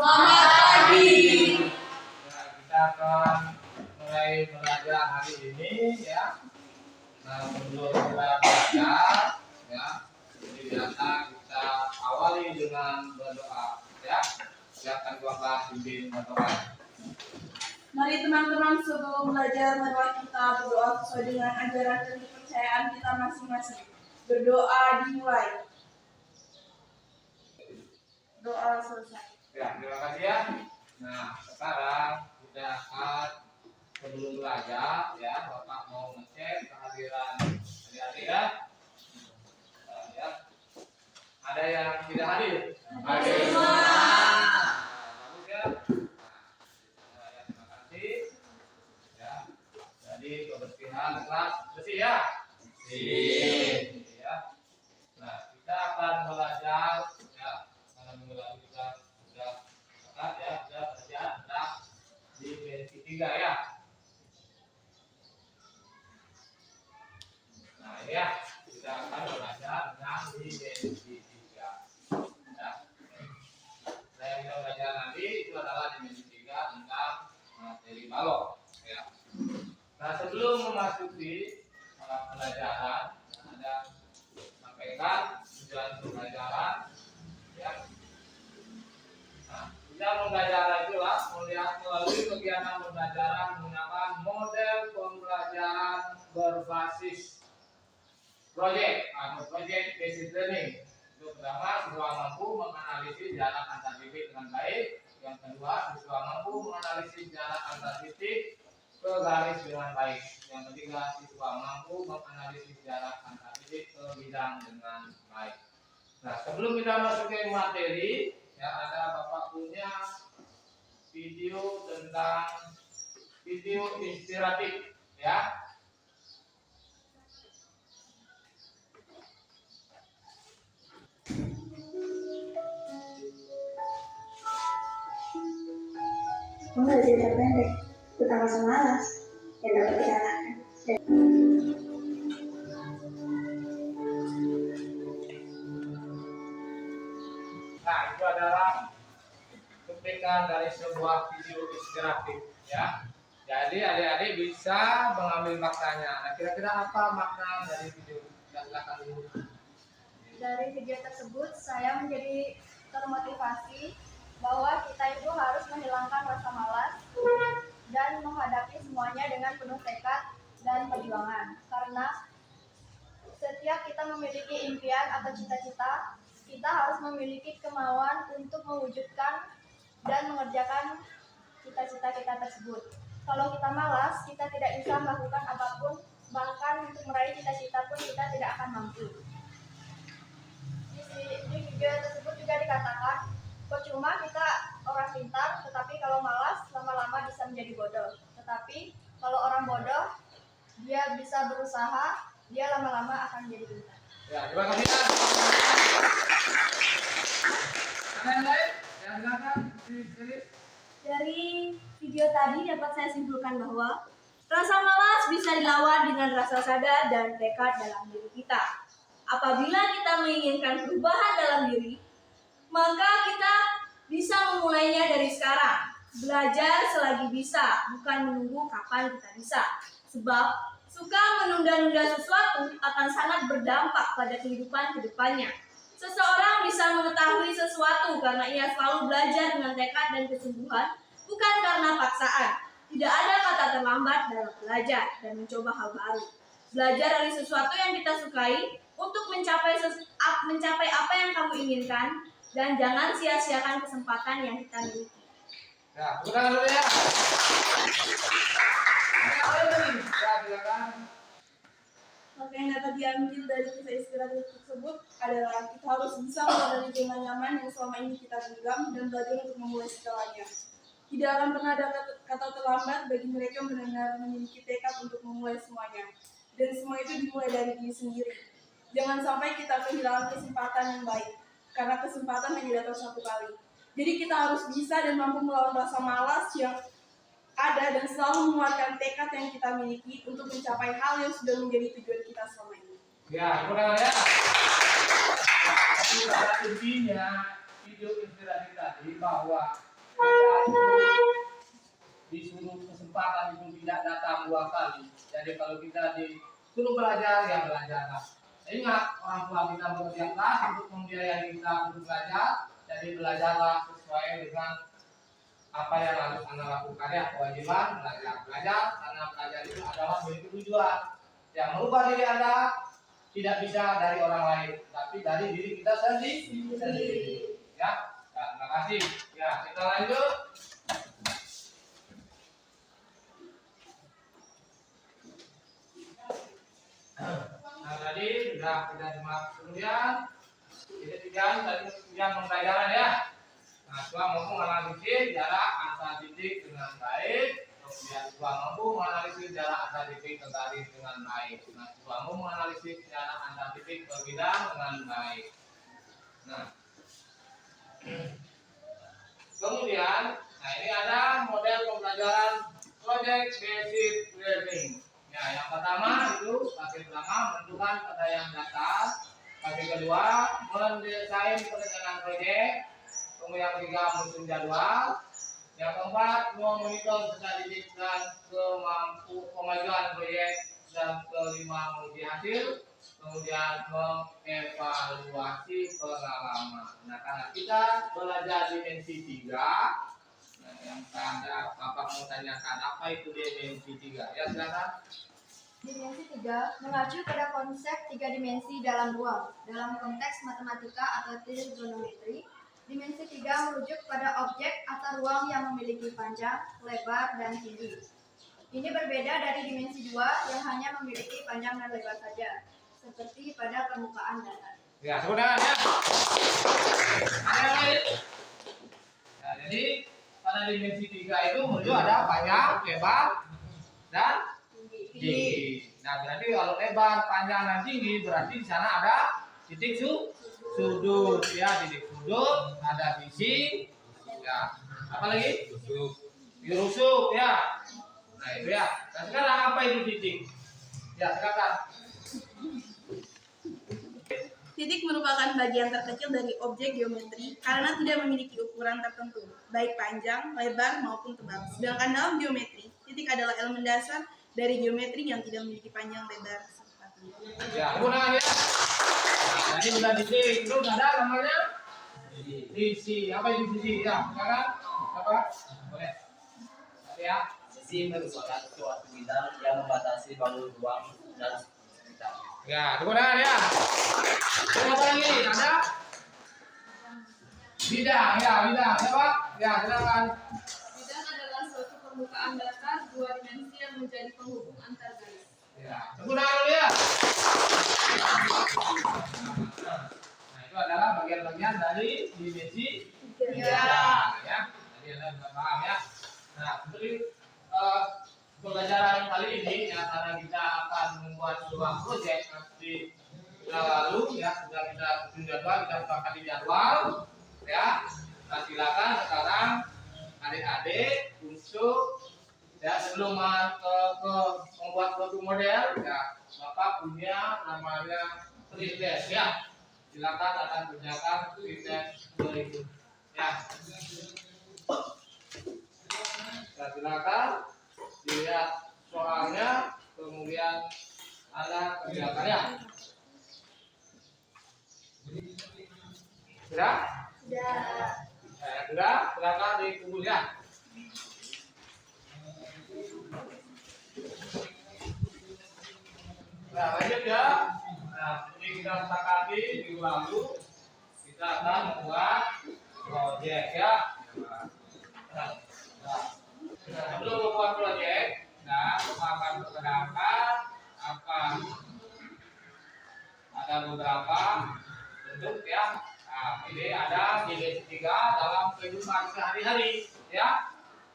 Selamat pagi. Nah, kita akan mulai belajar hari ini ya. Nah, sebelum kita belajar ya, jadi biasa kita awali dengan berdoa ya. Silakan Bapak pimpin berdoa. Mari teman-teman sebelum belajar marilah kita berdoa sesuai dengan ajaran dan kepercayaan kita masing-masing. Berdoa dimulai. Doa selesai. Ya, terima kasih ya. Nah, sekarang kita akan sebelum belajar ya, Bapak mau ngecek kehadiran adik-adik ya. Nah, ya. Ada yang tidak hadir? Hadir semua. Bagus ya. Nah, ya, terima kasih. Ya. Jadi kebersihan kelas bersih ya. Bersih. Ya. Nah, kita akan belajar ya. Karena minggu lalu kita sudah belajar tentang dimensi 3 ya. Nah, ini ya, kita akan belajar tentang dimensi 3 ya. Nah, yang kita belajar nanti itu adalah dimensi 3 tentang materi balok ya. Nah, sebelum memasuki pelajaran, ada sampaikan tujuan pembelajaran ya. Nah, kita pembelajaran itulah melihat melalui kegiatan pembelajaran menggunakan model pembelajaran berbasis project atau project based learning. Yang pertama, siswa mampu menganalisis jarak antar titik dengan baik. Yang kedua, siswa mampu menganalisis jarak antar titik ke garis dengan baik. Yang ketiga, siswa mampu menganalisis jarak antar titik ke bidang dengan baik. Nah, sebelum kita masuk ke materi, ya ada Bapak punya video tentang video inspiratif ya. Mengenai cerita pendek tentang rasa malas yang dapat dikalahkan. Nah, itu adalah cuplikan dari sebuah video inspiratif ya. Jadi adik-adik bisa mengambil maknanya. Nah, kira-kira apa makna dari video? Silakan dulu. Dari video tersebut saya menjadi termotivasi bahwa kita itu harus menghilangkan rasa malas dan menghadapi semuanya dengan penuh tekad dan perjuangan. Karena setiap kita memiliki impian atau cita-cita, kita harus memiliki kemauan untuk mewujudkan dan mengerjakan cita-cita kita tersebut. Kalau kita malas, kita tidak bisa melakukan apapun, bahkan untuk meraih cita-cita pun kita tidak akan mampu. Di video tersebut juga dikatakan, percuma kita orang pintar, tetapi kalau malas lama-lama bisa menjadi bodoh. Tetapi kalau orang bodoh, dia bisa berusaha, dia lama-lama akan menjadi pintar. Ya, terima kasih. Ada yang lain? Yang silakan ditulis. Dari video tadi dapat saya simpulkan bahwa rasa malas bisa dilawan dengan rasa sadar dan tekad dalam diri kita. Apabila kita menginginkan perubahan dalam diri, maka kita bisa memulainya dari sekarang. Belajar selagi bisa, bukan menunggu kapan kita bisa. Sebab suka menunda-nunda sesuatu akan sangat berdampak pada kehidupan kedepannya. Seseorang bisa mengetahui sesuatu karena ia selalu belajar dengan tekad dan kesungguhan, bukan karena paksaan. Tidak ada kata terlambat dalam belajar dan mencoba hal baru. Belajar dari sesuatu yang kita sukai untuk mencapai apa yang kamu inginkan, dan jangan sia-siakan kesempatan yang kita miliki. Ya, bukan dulu ya. Ya, silakan. Maka yang dapat diambil dari kisah inspiratif tersebut adalah kita harus bisa menyadari zona nyaman yang selama ini kita genggam dan belajar untuk memulai segalanya. Tidak akan pernah ada kata terlambat bagi mereka yang benar-benar memiliki tekad untuk memulai semuanya. Dan semua itu dimulai dari diri sendiri. Jangan sampai kita kehilangan kesempatan yang baik, karena kesempatan hanya datang satu kali. Jadi kita harus bisa dan mampu melawan rasa malas yang ada dan selalu menguatkan tekad yang kita miliki untuk mencapai hal yang sudah menjadi tujuan kita selama ini. Ya, bukan ya. Tapi pada intinya video inspiratif tadi bahwa kita itu disuruh kesempatan itu tidak datang 2 kali. Jadi kalau kita disuruh belajar, ya belajarlah. Ingat, orang tua kita bekerja keras untuk membiayai kita untuk belajar. Jadi belajarlah sesuai dengan apa yang harus Anda lakukan, ya. Kewajiban belajar karena belajar itu adalah memiliki tujuan. Yang merubah diri Anda tidak bisa dari orang lain, tapi dari diri kita sendiri. Ya, terima kasih. Ya, kita lanjut. Nah, tadi sudah kita simak kemudian tadi pembelajaran, ya. Nah, setelah mampu menganalisis jarak antar titik dengan baik, kemudian setelah mampu menganalisis jarak antar titik ke garis dengan baik. Nah, setelah mampu menganalisis jarak antar titik ke bidang dengan baik. Nah, kemudian, ini ada model pembelajaran project based learning. Ya, yang pertama itu fase pertama menentukan kata yang datar. Fase kedua mendesain perencanaan proyek. Kemudian yang ketiga menyusun jadwal. Yang keempat memonitor statistik dan kemajuan proyek. Dan kelima menguji hasil. Kemudian mengevaluasi pengalaman. Nah, karena kita belajar dimensi 3, nah, yang Anda Bapak mau tanyakan apa itu dimensi 3? Ya, silakan. Dimensi 3 mengacu pada konsep 3 dimensi dalam ruang. Dalam konteks matematika atau trigonometri, dimensi 3 merujuk pada objek atau ruang yang memiliki panjang, lebar, dan tinggi. Ini berbeda dari dimensi 2 yang hanya memiliki panjang dan lebar saja, seperti pada permukaan datar. Ya, sudah ya. Ada yang lain? Ya, jadi pada dimensi 3 itu menuju ada panjang, lebar, dan tinggi. Nah, berarti kalau lebar, panjang, dan tinggi berarti di sana ada titik sudut, ya, titik sudut, ada sisi, ya. Apa lagi? Rusuk, ya. Nah, itu ya. Nah, sekarang apa itu titik? Ya, silakan. Titik merupakan bagian terkecil dari objek geometri karena tidak memiliki ukuran tertentu, baik panjang, lebar, maupun tebal. Sedangkan dalam geometri, titik adalah elemen dasar dari geometri yang tidak memiliki panjang, lebar, serta tinggi. Ya, kemudian ya. Nah, ini sudah titik. Itu ada namanya sisi. Apa itu sisi? Ya, silakan. Apa? Boleh. Ya. Sisi merupakan suatu bidang yang membatasi bangun ruang dan sekitar. Ya, kemudian ya. Apa lagi? Ada? Bidang, ya, bidang. Siapa? Ya, silakan. Bidang adalah suatu permukaan datar 2 dimensi yang menjadi penghubung antar garis. Ya, kemudian ya. Nah, itu adalah bagian-bagian dari dimensi 3. Ya. Jadi Anda bisa paham, ya. Nah, seperti pembelajaran kali ini, ya, karena kita akan membuat sebuah proyek nanti lalu, ya, sudah kita susun jadwal, kita sepakati jadwal, ya. Nah, silakan sekarang adik-adik untuk, ya, sebelum ke membuat suatu model, ya, Bapak punya namanya pretest, ya. Silakan akan kerjakan pretest berikut, ya. Nah, silakan dilihat soalnya, kemudian Anda kerjakan, ya. Sudah? Sudah, silakan dikumpul, ya. Nah, lanjut, ya. Nah, seperti kita sepakati minggu lalu, kita akan membuat proyek, ya. Nah, sebelum membuat proyek, nah, akan perkenalkan ada beberapa bentuk, ya. Nah, ini ada dimensi 3 dalam kehidupan sehari-hari, ya.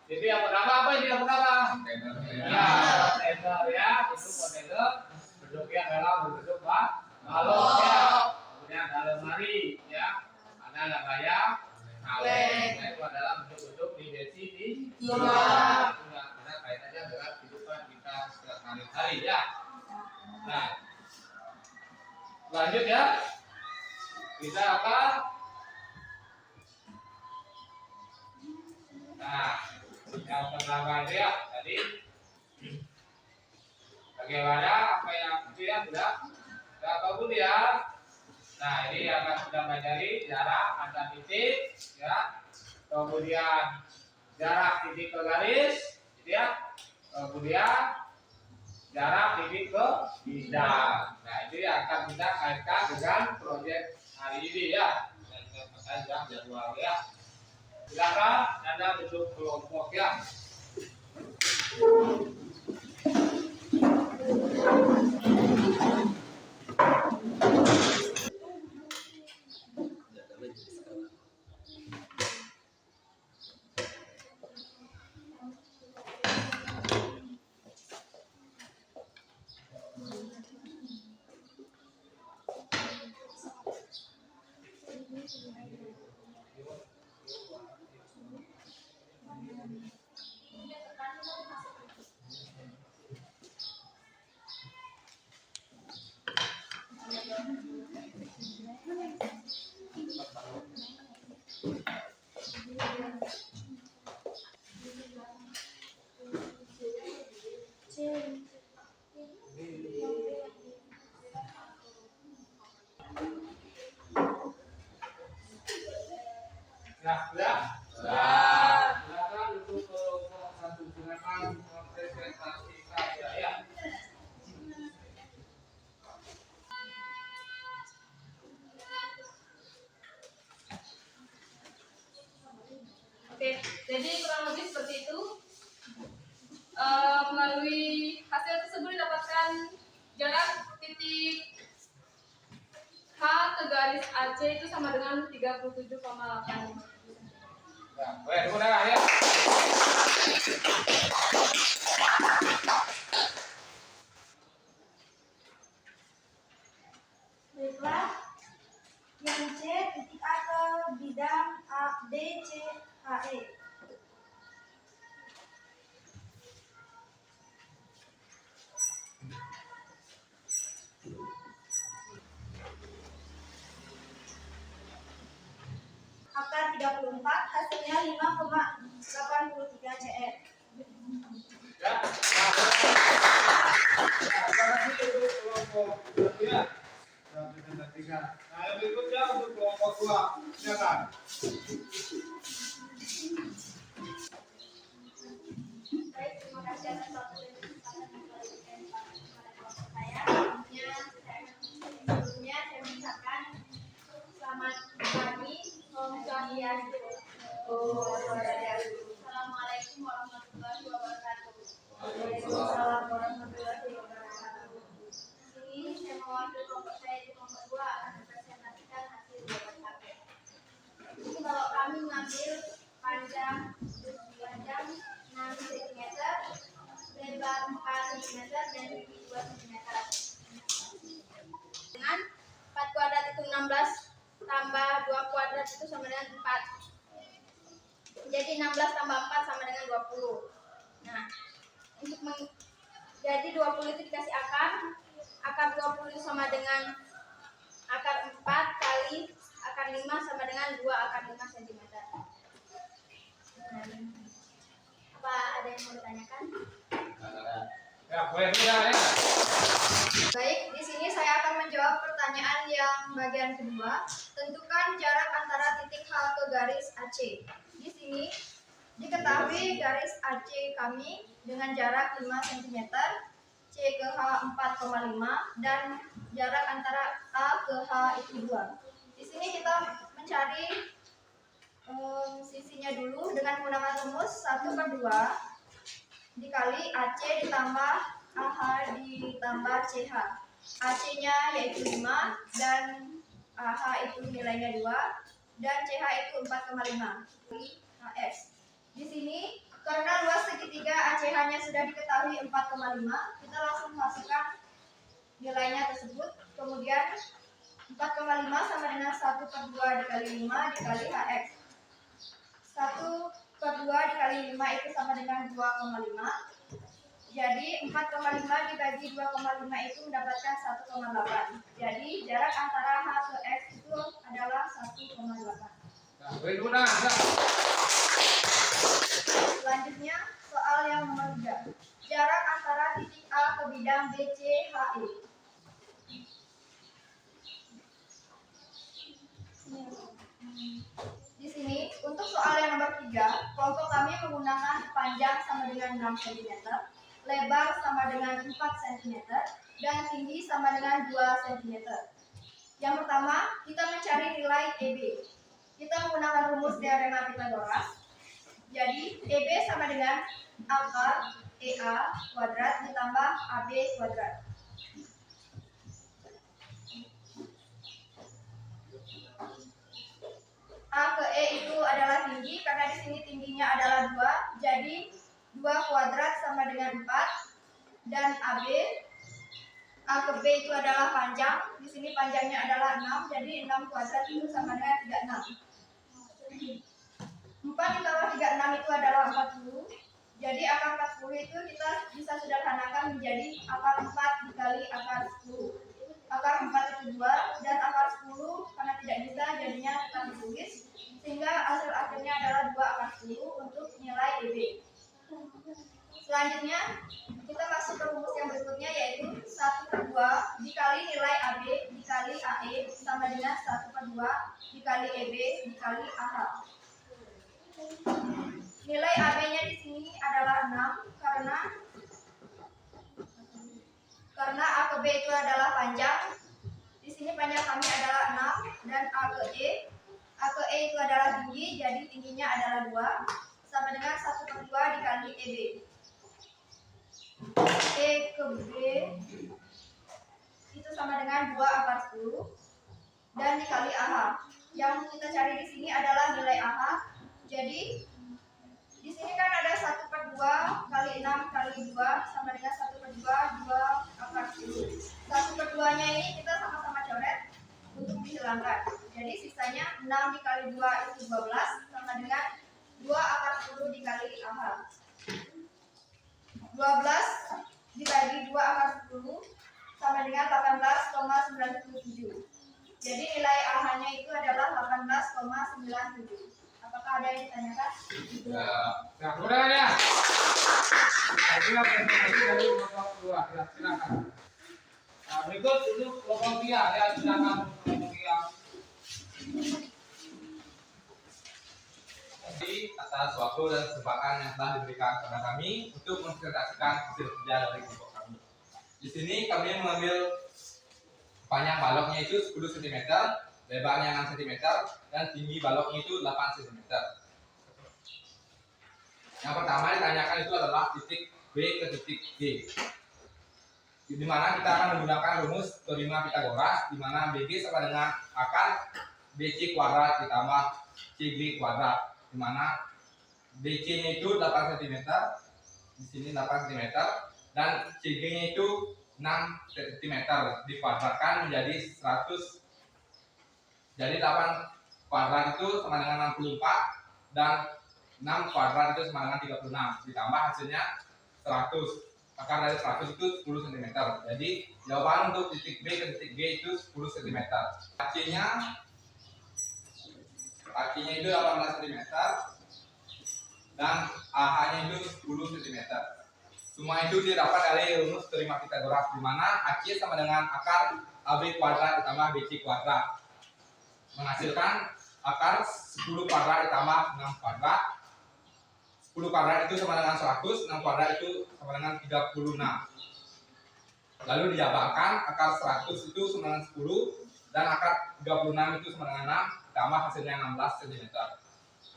Jadi yang pertama apa ini yang pertama? Ya, kontainer, ya. Itu kontainer bentuknya adalah berbentuk balok, ya. Kemudian ada lemari, ya. Ada namanya kaleng. Nah, itu adalah bentuk-bentuk dimensi 3. Ada kaitannya dengan kehidupan kita sehari-hari, ya. Nah, lanjut, ya. Kita akan Nah, yang pertama itu ya tadi bagaimana apa yang itu ya sudah kemudian. Nah, ini akan sudah pelajari jarak antar titik ya. Kemudian jarak titik ke garis, gitu ya. Kemudian jarak titik ke bidang. Nah, ini akan kita kaitkan dengan proyek hari ini ya. Dan kita sudah jadwal ya. Silakan Anda bentuk kelompok ya. Sudah? Silakan untuk kelompok satu silakan mempresentasikan ya. Oke, jadi kurang lebih seperti itu. Melalui hasil tersebut didapatkan jarak titik H ke garis AC itu sama dengan 37,8. Ya, boleh dimulai ya. Baiklah, yang C titik A ke bidang A, B, C, H, E. Akar 34, hasilnya 5,83 cm. Ya. Nah, itu kelompok ya. Nah, yang berikutnya untuk kelompok 2. Silakan. Baik, terima kasih atas waktu dan kesempatan yang telah diberikan kepada kelompok saya. Sebelumnya saya mengucapkan selamat pagi, Om Swastiastu. Assalamualaikum warahmatullahi wabarakatuh. Waalaikumsalam warahmatullahi wabarakatuh. Ini saya mewakili kelompok saya di kelompok 2 akan mempresentasikan hasil jawaban KP. Ini kalau kami mengambil panjang 6 cm, lebar 4 cm, dan tinggi 2 cm. Dengan 4 kuadrat itu 16 tambah 2 kuadrat itu sama dengan 4. Jadi 16 tambah 4 sama dengan 20. Nah, jadi 20 itu dikasih akar 20 itu sama dengan akar 4 kali akar 5 sama dengan 2 akar 5 cm. Apa ada yang mau ditanyakan? Ya, boleh dimulai ya. Baik, di sini saya akan menjawab pertanyaan yang bagian kedua. Tentukan jarak antara titik H ke garis AC. Di sini diketahui garis AC kami dengan jarak 5 cm, C ke H 4,5, dan jarak antara A ke H itu 2. Di sini kita mencari sisinya dulu dengan menggunakan rumus 1/2 dikali AC ditambah AH ditambah CH. AC-nya yaitu 5 dan AH itu nilainya 2 dan CH itu 4,5 HS. Di sini karena luas segitiga ACH-nya sudah diketahui 4,5, kita langsung masukkan nilainya tersebut. Kemudian 4,5 sama dengan 1/2 dikali 5 dikali HX. 1/2 dikali 5 itu sama dengan 2,5. Jadi 4,5 dibagi 2,5 itu mendapatkan 1,8. Jadi jarak antara H ke X itu adalah 1,8. Nah, boleh dimulai. ABCHE. Di sini untuk soal yang nomor 3, kelompok kami menggunakan panjang sama dengan 6 cm, lebar sama dengan 4 cm, dan tinggi sama dengan 2 cm. Yang pertama, kita mencari nilai EB. Kita menggunakan rumus teorema Pythagoras. Jadi, EB sama dengan akar EA kuadrat ditambah AB kuadrat. A ke E itu adalah tinggi, karena di sini tingginya adalah 2, jadi 2 kuadrat sama dengan 4. Dan AB, A ke B itu adalah panjang, di sini panjangnya adalah 6, jadi 6 kuadrat itu sama dengan 36. 4 ditambah 36 itu adalah 40, jadi akar 40 itu kita bisa sederhanakan menjadi akar 4 dikali akar 10. Akar 4 itu 2, dan akar 10 karena tidak bisa jadinya kita tulis, sehingga hasil akhirnya adalah 2 akar 10 untuk nilai EB. Selanjutnya kita masuk ke rumus yang berikutnya, yaitu 1/2 dikali nilai AB dikali AE sama dengan 1/2 dikali EB dikali AH. Nilai AB-nya di sini adalah 6 karena A ke B itu adalah panjang. Di sini panjang kami adalah 6, dan A ke E itu adalah tinggi, jadi tingginya adalah 2 sama dengan 1/2 dikali EB. E ke B itu sama dengan 2 akar 10 dan dikali AH. Yang kita cari di sini adalah nilai AH. Jadi di sini kan ada 1/2 kali 6 kali 2 sama dengan 1/2 2 akar 10. 1/2-nya ini kita sama-sama coret untuk dihilangkan. Jadi sisanya 6 dikali 2 itu 12 sama dengan 2 akar 10 dikali AH. 12 dibagi 2 akar 10 sama dengan 18,97. Jadi nilai AH-nya itu adalah 18,97. Apakah ada yang ditanyakan? Ya, udah ya. Saya presentasi dari kelompok 2. Ya, silakan. Nah, berikut untuk kelompok 3 ya, silakan kelompok 3. Jadi atas waktu dan kesempatan yang telah diberikan kepada kami untuk mempresentasikan hasil kerja dari kelompok kami. Di sini kami mengambil panjang baloknya itu 10 cm, lebarnya 6 cm, dan tinggi baloknya itu 8 cm. Yang pertama ditanyakan itu adalah titik B ke titik G, di mana kita akan menggunakan rumus teorema Pythagoras, di mana BG sama dengan akar BC kuadrat ditambah CG kuadrat, di mana BC-nya itu 8 cm, di sini 8 cm, dan CG-nya itu 6 cm dikuadratkan menjadi 100. Jadi 8 kuadrat itu sama dengan 64, dan 6 kuadrat itu sama dengan 36. Ditambah hasilnya 100. Akar dari 100 itu 10 cm. Jadi jawaban untuk titik B ke titik G itu 10 cm. Kakinya itu 18 cm, dan AH-nya itu 10 cm. Semua itu didapat dari rumus teorema Pythagoras, di mana AC sama dengan akar AB kuadrat ditambah BC kuadrat, menghasilkan akar 10 kuadrat ditambah 6 kuadrat. 10 kuadrat itu sama dengan 100, 6 kuadrat itu sama dengan 36. Lalu dijabarkan, akar 100 itu sama dengan 10, dan akar 36 itu sama dengan 6, ditambah hasilnya 16 cm.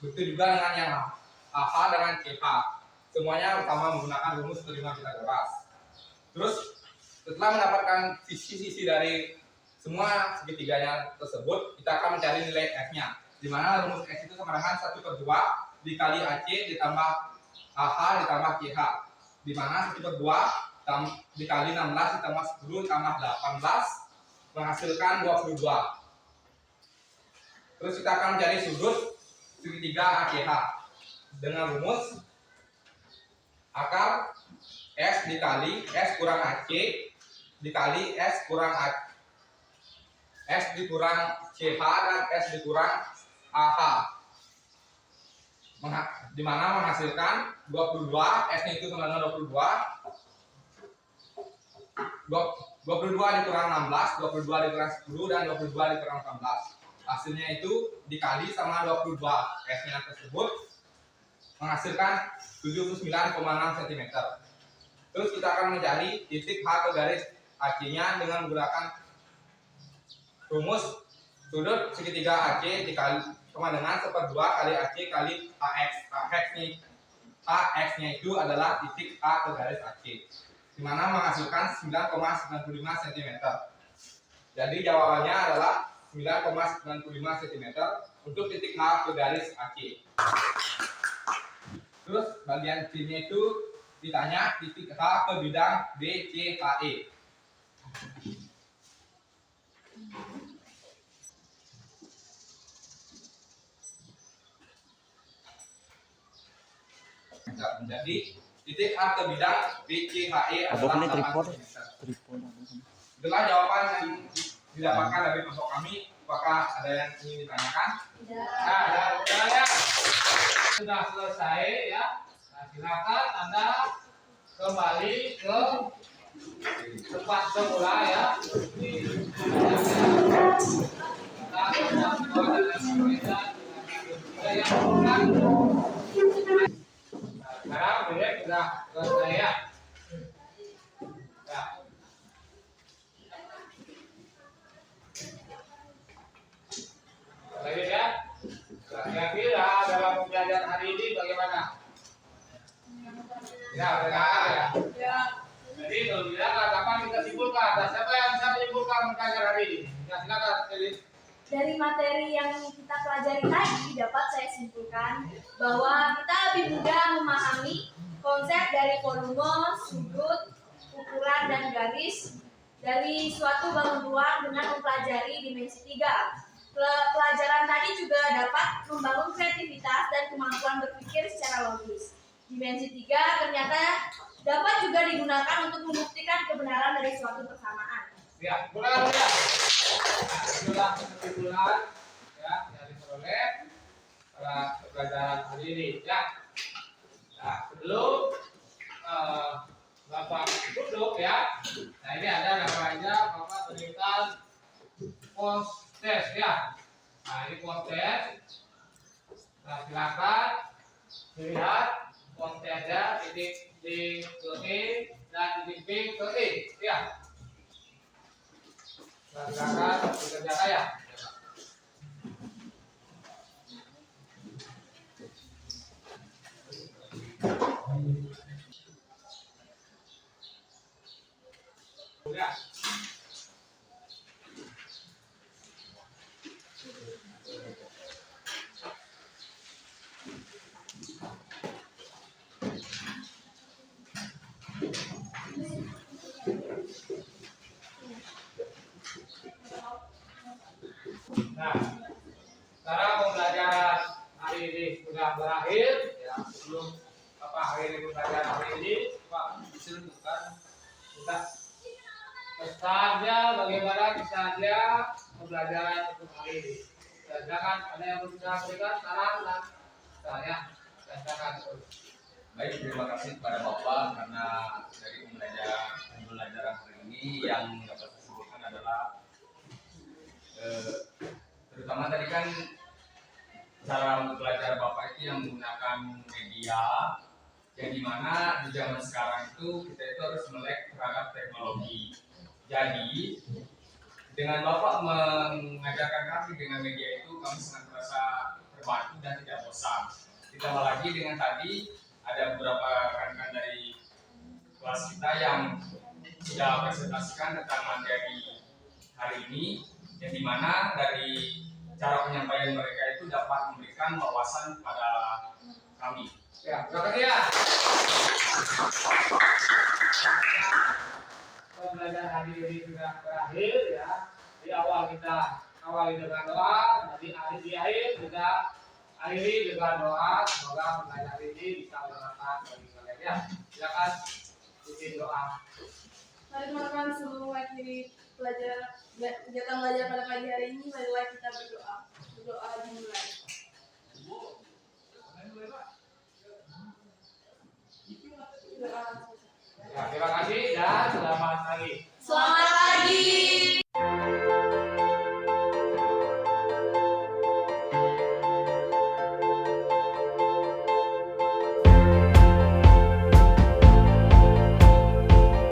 Begitu juga dengan yang AH dengan CH. Semuanya pertama menggunakan rumus teorema Pythagoras. Terus setelah mendapatkan sisi-sisi dari semua segitiganya tersebut, kita akan mencari nilai F-nya, di mana rumus F itu sama dengan 1/2 dikali AC ditambah AH ditambah CH, di mana 1/2 dikali 16 ditambah 10 ditambah 18 menghasilkan 22. Terus kita akan mencari sudut segitiga ACH dengan rumus akar S dikali S kurang AC dikali S kurang S dikurang CH dan S dikurang AH, di mana menghasilkan 22. S nya itu sama dengan 22 22 dikurang 16, 22 dikurang 10, dan 22 dikurang 18. Hasilnya itu dikali sama 22. S-nya tersebut menghasilkan 79,6 cm. Terus kita akan mencari titik H ke garis AC-nya dengan menggunakan rumus sudut segitiga AC dikali sama dengan 1/2 kali AC kali AX. AX-nya itu adalah titik A ke garis AC, di mana menghasilkan 9,95 cm. Jadi jawabannya adalah 9,95 cm untuk titik H ke garis AC. Terus bagian C-nya itu ditanya titik H ke bidang BCHE. Jadi titik H ke bidang BCHE adalah 8 cm. Itulah jawaban yang didapatkan dari kelompok kami. Apakah ada yang ingin ditanyakan? Tidak. Sudah ya. Sudah selesai ya. Nah, silakan Anda kembali ke tempat semula ya. Sekarang Bebek sudah selesai ya. Lagi ya. Kira-kira dalam pembelajaran hari ini bagaimana? Ya, benar ya. Ya. Jadi kalau tidak, kapan kita simpulkan? Nah, siapa yang bisa menyimpulkan pembelajaran hari ini? Ya, silakan. Dari materi yang kita pelajari tadi dapat saya simpulkan bahwa kita lebih mudah memahami konsep dari volume, sudut, ukuran, dan garis dari suatu bangun ruang dengan mempelajari dimensi 3. Pelajaran tadi juga dapat membangun kreativitas dan kemampuan berpikir secara logis. Dimensi 3 ternyata dapat juga digunakan untuk membuktikan kebenaran dari suatu persamaan. Ya, mulai ya. Itulah kesimpulan ya yang diperoleh pada pelajaran hari ini ya. Nah, sebelum Bapak duduk ya. Nah, ini ada namanya Bapak berikan post test ya. Nah, ini post test. Nah, silakan lihat post testnya titik D ke E dan titik B ke E ya. Nah, silakan dikerjakan ya. Ya. Nah, sekarang pembelajaran hari ini sudah berakhir. Ya, sebelum akhiri pembelajaran hari ini, Pak disebutkan kita pesannya bagaimana pesannya pembelajaran untuk hari ini. Silakan ada yang bisa berikan saran dan saya silakan. Baik, terima kasih kepada Bapak karena dari pembelajaran hari ini yang dapat saya sebutkan adalah terutama tadi kan cara belajar Bapak itu yang menggunakan media yang dimana di zaman sekarang itu kita itu harus melek terhadap teknologi. Jadi dengan Bapak mengajarkan kami dengan media itu kami sangat merasa terbantu dan tidak bosan. Ditambah lagi dengan tadi ada beberapa rekan-rekan dari kelas kita yang sudah presentasikan tentang materi hari ini yang dimana dari cara penyampaian mereka itu dapat memberikan wawasan kepada kami. Ya, terima kasih ya. Pembelajaran hari ini sudah berakhir ya. Di awal kita awali dengan doa, di akhir kita akhiri dengan doa. Semoga pembelajaran hari ini bisa bermanfaat bagi kalian ya. Silakan bikin doa. Mari teman-teman sebelum mengakhiri kegiatan belajar pada pagi hari ini, marilah kita berdoa. Berdoa dimulai. Ya, terima kasih dan selamat pagi. lagi.